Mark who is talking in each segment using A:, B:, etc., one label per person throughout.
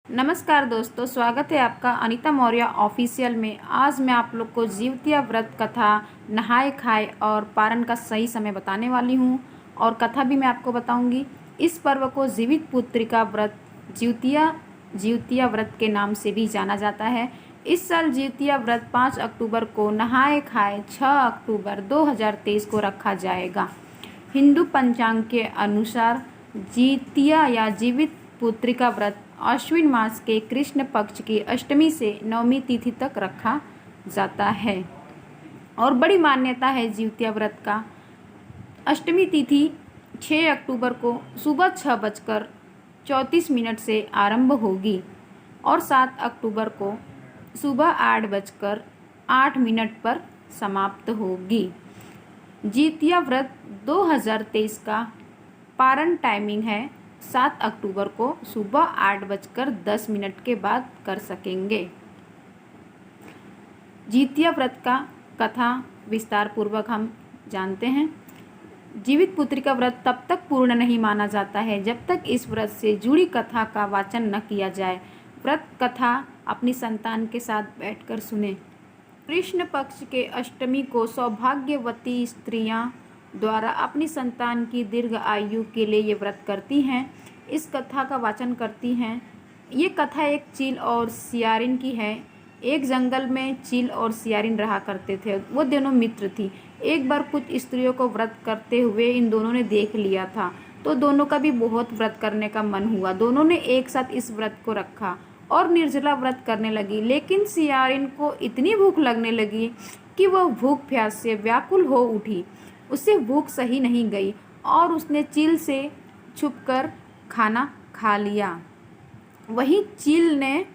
A: नमस्कार दोस्तों, स्वागत है आपका अनीता मौर्य ऑफिशियल में। आज मैं आप लोग को जीवतिया व्रत कथा, नहाए खाए और पारण का सही समय बताने वाली हूँ और कथा भी मैं आपको बताऊंगी। इस पर्व को जीवित पुत्रिका व्रत जीवतिया व्रत के नाम से भी जाना जाता है। इस साल जीवतिया व्रत 5 अक्टूबर को, नहाए खाए 6 अक्टूबर 2023 को रखा जाएगा। हिंदू पंचांग के अनुसार जीतिया या जीवित पुत्रिका व्रत आश्विन मास के कृष्ण पक्ष की अष्टमी से नवमी तिथि तक रखा जाता है और बड़ी मान्यता है जीवतिया व्रत का। अष्टमी तिथि 6 अक्टूबर को सुबह 6:34 से आरंभ होगी और 7 अक्टूबर को सुबह 8:08 पर समाप्त होगी। जीतिया व्रत 2023 का पारण टाइमिंग है 7 अक्टूबर को सुबह 8:10 के बाद कर सकेंगे। जीतिया व्रत का कथा विस्तार पूर्वक हम जानते हैं। जीवित पुत्रिका व्रत तब तक पूर्ण नहीं माना जाता है जब तक इस व्रत से जुड़ी कथा का वाचन न किया जाए। व्रत कथा अपनी संतान के साथ बैठकर सुने। कृष्ण पक्ष के अष्टमी को सौभाग्यवती स्त्रियां द्वारा अपनी संतान की दीर्घ आयु के लिए ये व्रत करती हैं। इस कथा का वाचन करती हैं। ये कथा एक चील और सियारिन की है। एक जंगल में चील और सियारिन रहा करते थे। वो दोनों मित्र थी। एक बार कुछ स्त्रियों को व्रत करते हुए इन दोनों ने देख लिया था, तो दोनों का भी बहुत व्रत करने का मन हुआ। दोनों ने एक साथ इस व्रत को रखा और निर्जला व्रत करने लगी। लेकिन सियारिन को इतनी भूख लगने लगी कि वह भूख प्यास से व्याकुल हो उठी। उससे भूख सही नहीं गई और उसने चील से छुपकर खाना खा लिया। वहीं चील ने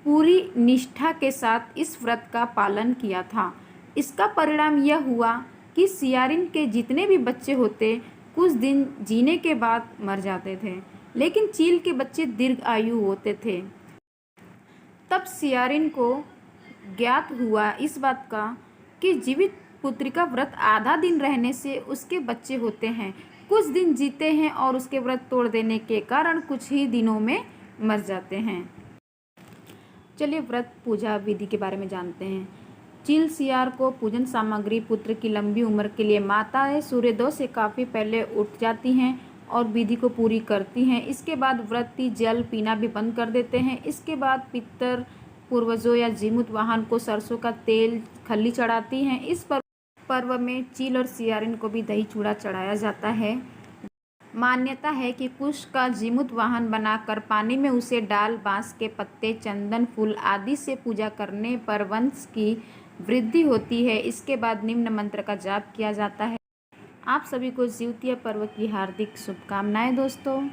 A: पूरी निष्ठा के साथ इस व्रत का पालन किया था। इसका परिणाम यह हुआ कि सियारिन के जितने भी बच्चे होते कुछ दिन जीने के बाद मर जाते थे, लेकिन चील के बच्चे दीर्घ आयु होते थे। तब सियारिन को ज्ञात हुआ इस बात का कि जीवित पुत्रिका व्रत आधा दिन रहने से उसके बच्चे होते हैं, कुछ दिन जीते हैं और उसके व्रत तोड़ देने के कारण कुछ ही दिनों में मर जाते हैं। चलिए व्रत पूजा विधि के बारे में जानते हैं। चील सियार को पूजन सामग्री पुत्र की लंबी उम्र के लिए माताएं सूर्योदय से काफ़ी पहले उठ जाती हैं और विधि को पूरी करती हैं। इसके बाद व्रती जल पीना भी बंद कर देते हैं। इसके बाद पितर पूर्वजों या जीमूत वाहन को सरसों का तेल खल्ली चढ़ाती हैं। इस पर्व में चील और सियारिन को भी दही चूड़ा चढ़ाया जाता है। मान्यता है कि कुश का जीमूत वाहन बनाकर पानी में उसे डाल बांस के पत्ते, चंदन, फूल आदि से पूजा करने पर वंश की वृद्धि होती है। इसके बाद निम्न मंत्र का जाप किया जाता है। आप सभी को जीवतिया पर्व की हार्दिक शुभकामनाएं दोस्तों।